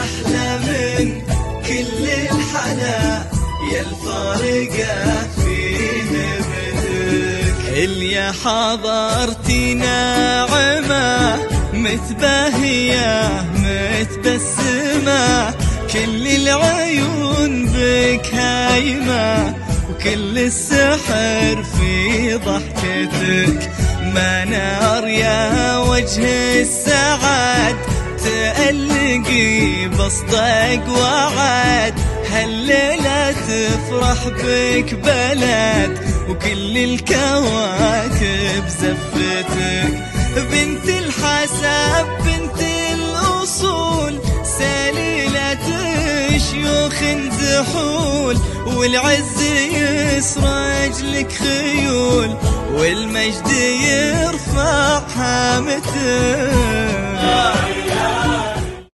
أحلى من كل الحلا يا الفارقة فيه بدك. اللي حضرتي ناعمة متباهية متبسمة، كل العيون بك هايمة وكل السحر في ضحكتك. منار يا وجه السعاد تألقي بصدق وعد، هالليلة تفرح بك بلد وكل الكواكب زفتك. بنت الحسب بنت الأصول سليلة شيوخ زحول، والعز يسرج لك خيول والمجد يرفع هامتك.